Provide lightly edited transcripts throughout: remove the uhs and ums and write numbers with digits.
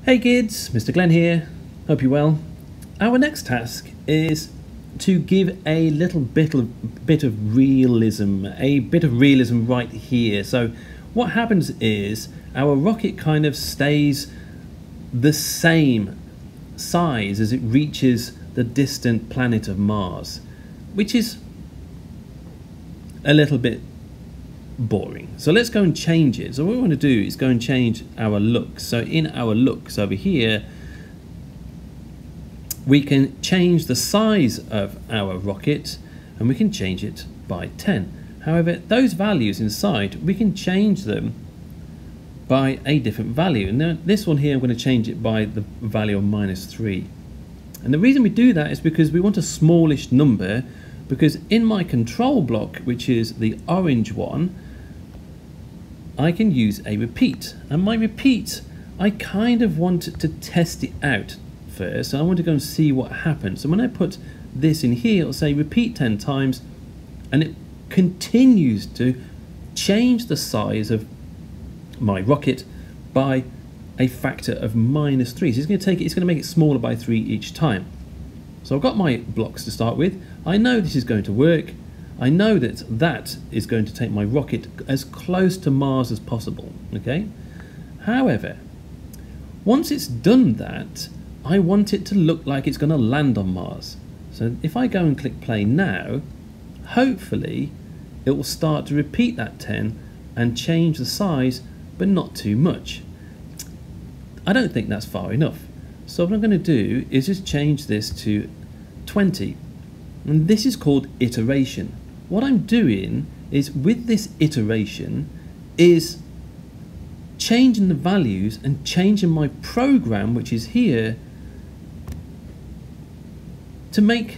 Hey kids, Mr. Glenn here. Hope you're well. Our next task is to give a little bit of realism, right here. So what happens is our rocket kind of stays the same size as it reaches the distant planet of Mars, which is a little bit boring. So let's go and change it. So what we want to do is go and change our looks. So in our looks over here, we can change the size of our rocket and we can change it by 10. However, those values inside, we can change them by a different value. And now this one here, I'm going to change it by the value of -3. And the reason we do that is because we want a smallish number, because in my control block, which is the orange one, I can use a repeat. And my repeat, I kind of want to test it out first. So I want to go and see what happens. So when I put this in here, it'll say repeat 10 times, and it continues to change the size of my rocket by a factor of -3. So it's going to make it smaller by 3 each time. So I've got my blocks to start with. I know this is going to work. I know that that is going to take my rocket as close to Mars as possible, okay? However, once it's done that, I want it to look like it's going to land on Mars. So if I go and click play now, hopefully it will start to repeat that 10 and change the size, but not too much. I don't think that's far enough. So what I'm going to do is just change this to 20. And this is called iteration. What I'm doing is, with this iteration, is changing the values and changing my program, which is here, to make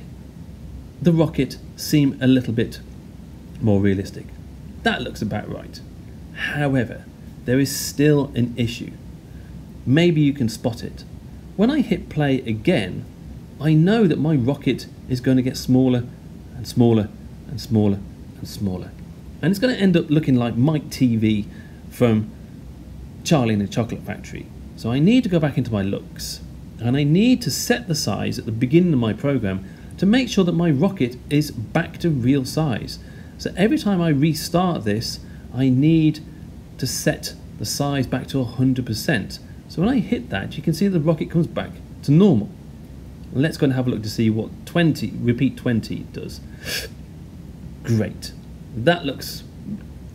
the rocket seem a little bit more realistic. That looks about right. However, there is still an issue. Maybe you can spot it. When I hit play again, I know that my rocket is going to get smaller and smaller and smaller and smaller. And it's going to end up looking like Mike TV from Charlie and the Chocolate Factory. So I need to go back into my looks, and I need to set the size at the beginning of my program to make sure that my rocket is back to real size. So every time I restart this, I need to set the size back to 100%. So when I hit that, you can see the rocket comes back to normal. Let's go and have a look to see what repeat 20 does. Great. That looks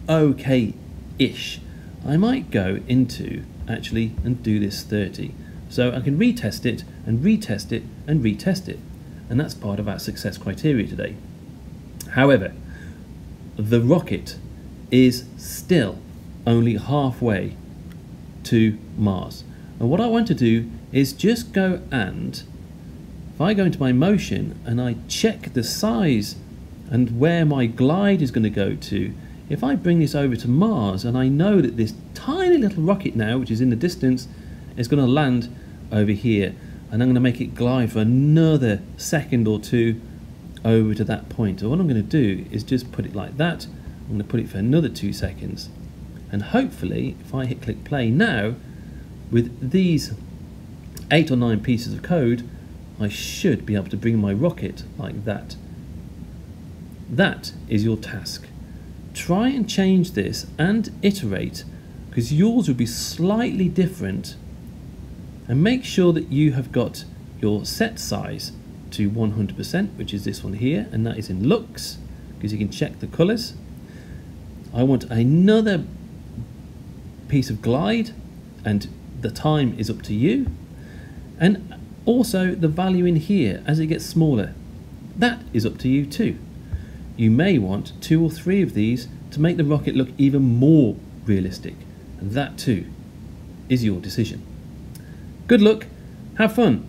okay-ish. I might go into actually and do this 30. So I can retest it and retest it and retest it. And that's part of our success criteria today. However, the rocket is still only halfway to Mars. And what I want to do is just go and, if I go into my motion and I check the size and where my glide is going to go to, if I bring this over to Mars and I know that this tiny little rocket now, which is in the distance, is going to land over here, and I'm going to make it glide for another second or two over to that point. So what I'm going to do is just put it like that. I'm going to put it for another 2 seconds. And hopefully, if I hit click play now, with these 8 or 9 pieces of code, I should be able to bring my rocket like that. That is your task. Try and change this and iterate, because yours will be slightly different. And make sure that you have got your set size to 100%, which is this one here, and that is in looks, because you can check the colors. I want another piece of glide, and the time is up to you. And also the value in here as it gets smaller, that is up to you too. You may want 2 or 3 of these to make the rocket look even more realistic, and that too is your decision. Good luck, have fun.